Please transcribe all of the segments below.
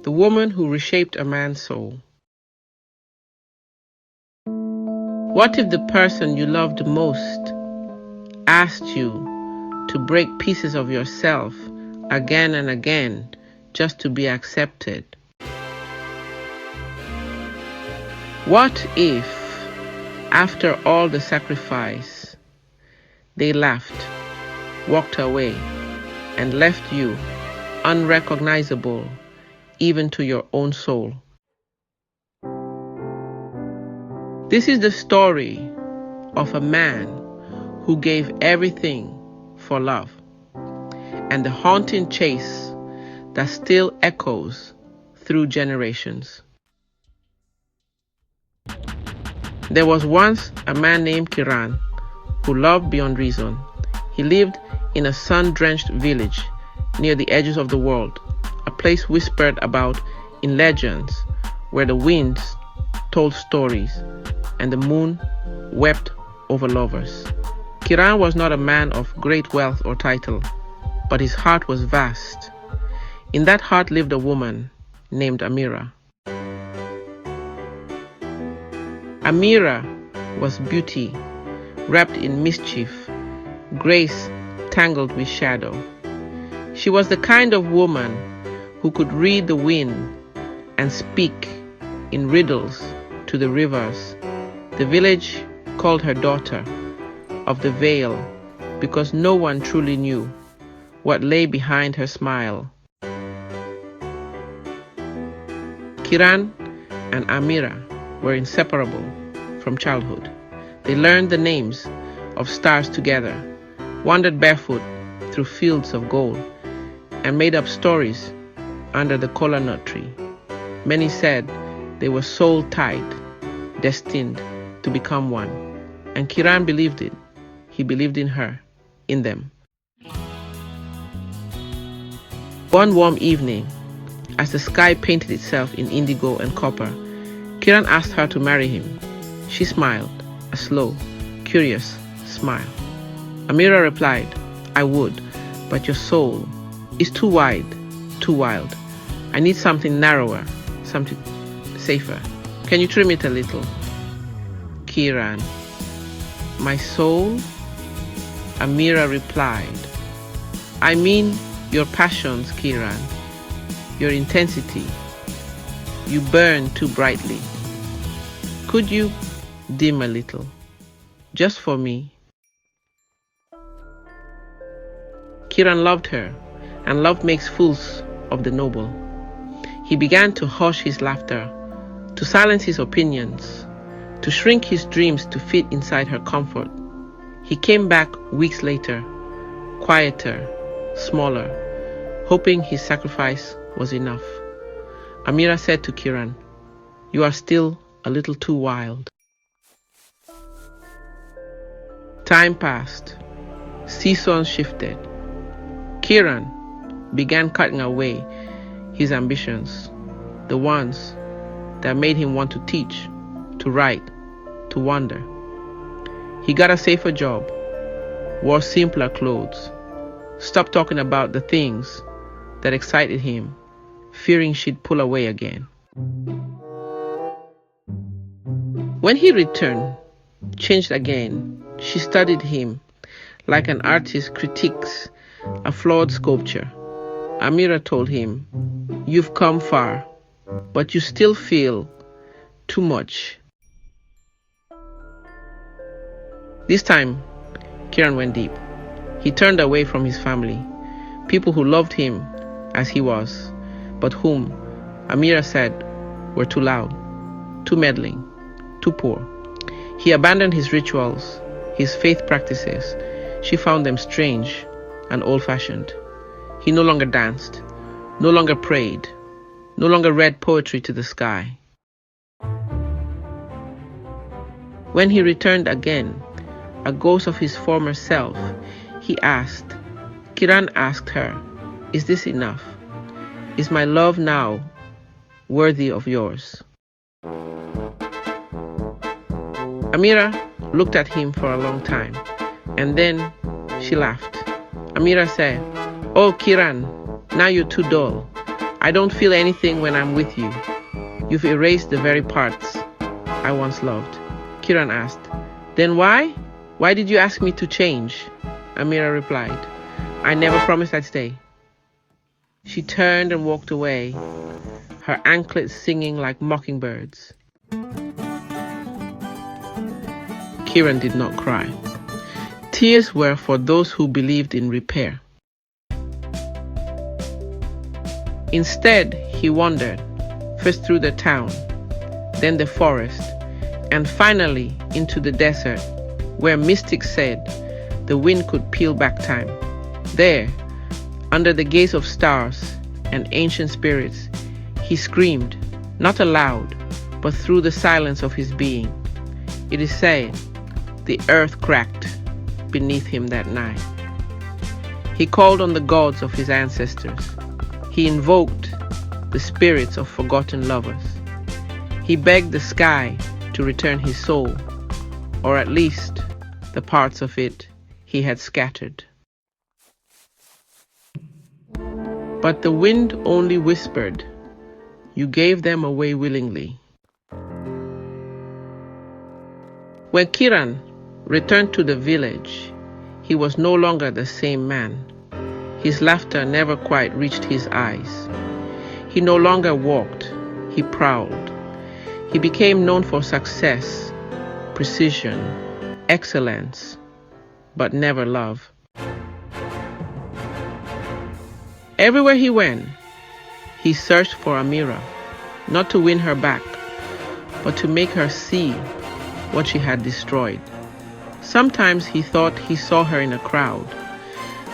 The Woman Who Reshaped a Man's Soul. What if the person you loved most asked you to break pieces of yourself again and again just to be accepted? What if, after all the sacrifice, they laughed, walked away, and left you unrecognizable even to your own soul? This is the story of a man who gave everything for love, and the haunting chase that still echoes through generations. There was once a man named Kiran who loved beyond reason. He lived in a sun-drenched village near the edges of the world, a place whispered about in legends, where the winds told stories and the moon wept over lovers. Kiran was not a man of great wealth or title, but his heart was vast. In that heart lived a woman named Amira. Amira was beauty wrapped in mischief, grace tangled with shadow. She was the kind of woman who could read the wind and speak in riddles to the rivers. The village called her daughter of the veil because no one truly knew what lay behind her smile. Kiran and Amira were inseparable from childhood. They learned the names of stars together, wandered barefoot through fields of gold, and made up stories under the kola nut tree. Many said they were soul-tied, destined to become one. And Kiran believed it. He believed in her, in them. One warm evening, as the sky painted itself in indigo and copper, Kiran asked her to marry him. She smiled, a slow, curious smile. Amira replied, "I would, but your soul is too wide, too wild. I need something narrower, something safer. Can you trim it a little?" Kiran, "My soul?" Amira replied, "I mean your passions, Kiran, your intensity. You burn too brightly. Could you dim a little, just for me?" Kiran loved her, and love makes fools of the noble. He began to hush his laughter, to silence his opinions, to shrink his dreams to fit inside her comfort. He came back weeks later, quieter, smaller, hoping his sacrifice was enough. Amira said to Kiran, "You are still a little too wild." Time passed. Seasons shifted. Kiran began cutting away his ambitions, the ones that made him want to teach, to write, to wander. He got a safer job, wore simpler clothes, stopped talking about the things that excited him, fearing she'd pull away again. When he returned, changed again, she studied him like an artist critiques a flawed sculpture. Amira told him, "You've come far, but you still feel too much." This time, Kiran went deep. He turned away from his family, people who loved him as he was, but whom, Amira said, were too loud, too meddling, too poor. He abandoned his rituals, his faith practices. She found them strange and old-fashioned. He no longer danced, no longer prayed, no longer read poetry to the sky. When he returned again, a ghost of his former self, Kiran asked her, "Is this enough? Is my love now worthy of yours?" Amira looked at him for a long time, and then she laughed. Amira said, "Oh, Kiran, now you're too dull. I don't feel anything when I'm with you. You've erased the very parts I once loved. Kiran asked, Then why? Why did you ask me to change? Amira replied, I never promised I'd stay. She turned and walked away, her anklets singing like mockingbirds. Kiran did not cry. Tears were for those who believed in repair. Instead, he wandered, first through the town, then the forest, and finally into the desert, where mystics said the wind could peel back time. There, under the gaze of stars and ancient spirits, he screamed, not aloud, but through the silence of his being. It is said, the earth cracked beneath him that night. He called on the gods of his ancestors. He invoked the spirits of forgotten lovers. He begged the sky to return his soul, or at least the parts of it he had scattered. But the wind only whispered, You gave them away willingly. When Kiran returned to the village, he was no longer the same man. His laughter never quite reached his eyes. He no longer walked, he prowled. He became known for success, precision, excellence, but never love. Everywhere he went, he searched for Amira, not to win her back, but to make her see what she had destroyed. Sometimes he thought he saw her in a crowd.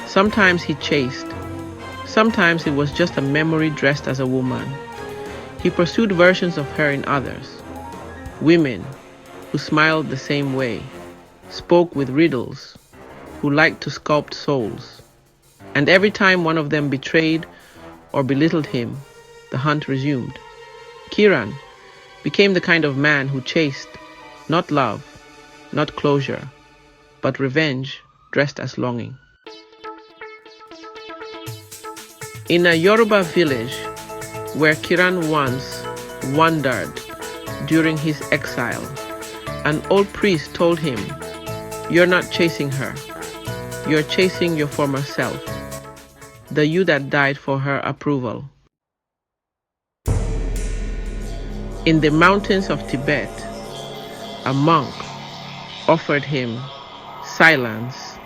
Sometimes he chased. Sometimes it was just a memory dressed as a woman. He pursued versions of her in others. Women who smiled the same way, spoke with riddles, who liked to sculpt souls. And every time one of them betrayed or belittled him, the hunt resumed. Kiran became the kind of man who chased not love, not closure, but revenge dressed as longing. In a Yoruba village where Kiran once wandered during his exile, an old priest told him, You're not chasing her. You're chasing your former self, the you that died for her approval. In the mountains of Tibet, a monk offered him silence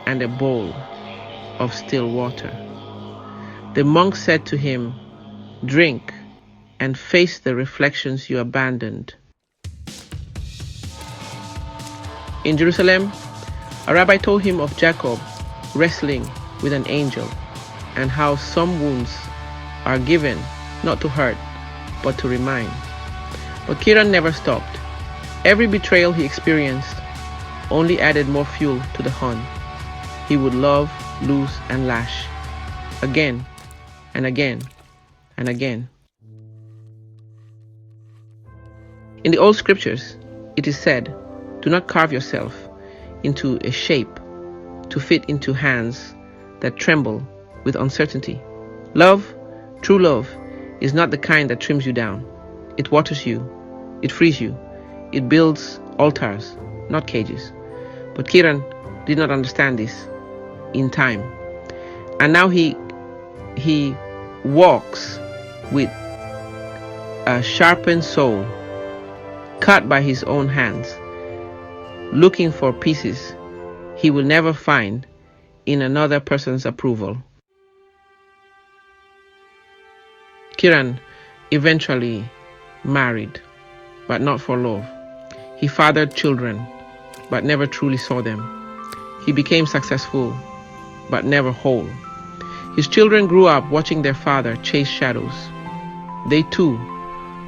and a bowl of still water. The monk said to him, Drink and face the reflections you abandoned. In Jerusalem, a rabbi told him of Jacob wrestling with an angel and how some wounds are given not to hurt, but to remind. But Kiran never stopped. Every betrayal he experienced only added more fuel to the hunt. He would love, lose, and lash. Again, and again, and again. In the old scriptures, it is said, Do not carve yourself into a shape to fit into hands that tremble with uncertainty. Love, true love, is not the kind that trims you down. It waters you. It frees you. It builds altars, not cages. But Kiran did not understand this in time. And now he walks with a sharpened soul, cut by his own hands, looking for pieces he will never find in another person's approval. Kiran eventually married, but not for love. He fathered children, but never truly saw them. He became successful, but never whole. His children grew up watching their father chase shadows. They too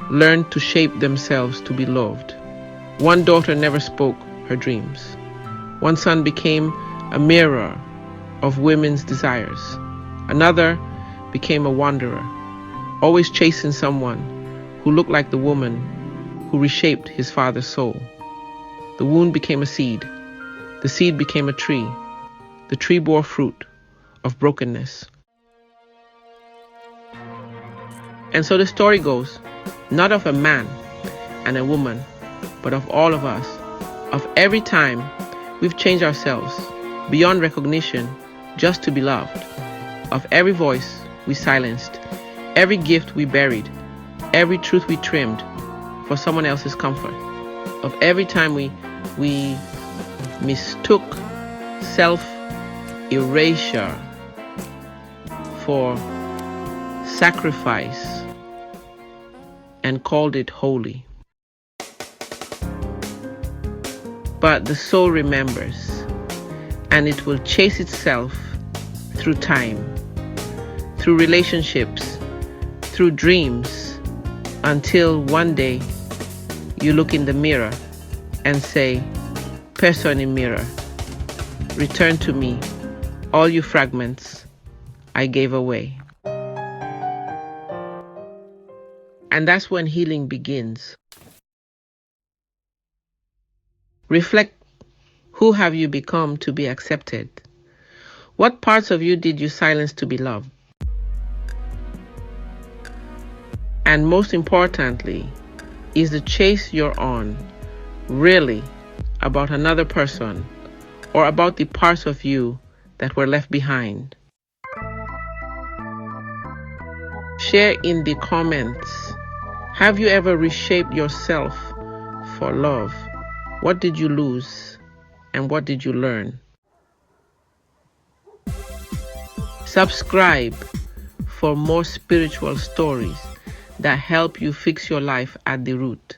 learned to shape themselves to be loved. One daughter never spoke her dreams. One son became a mirror of women's desires. Another became a wanderer, always chasing someone who looked like the woman who reshaped his father's soul. The wound became a seed. The seed became a tree. The tree bore fruit of brokenness. And so the story goes, not of a man and a woman, but of all of us, of every time we've changed ourselves beyond recognition just to be loved, of every voice we silenced, every gift we buried, every truth we trimmed for someone else's comfort, of every time we mistook self-erasure for sacrifice and called it holy. But the soul remembers, and it will chase itself through time, through relationships, through dreams, until one day you look in the mirror and say, "Person in mirror, return to me all you fragments I gave away." And that's when healing begins. Reflect, who have you become to be accepted? What parts of you did you silence to be loved? And most importantly, is the chase you're on really about another person or about the parts of you that were left behind? Share in the comments. Have you ever reshaped yourself for love? What did you lose and what did you learn? Subscribe for more spiritual stories that help you fix your life at the root.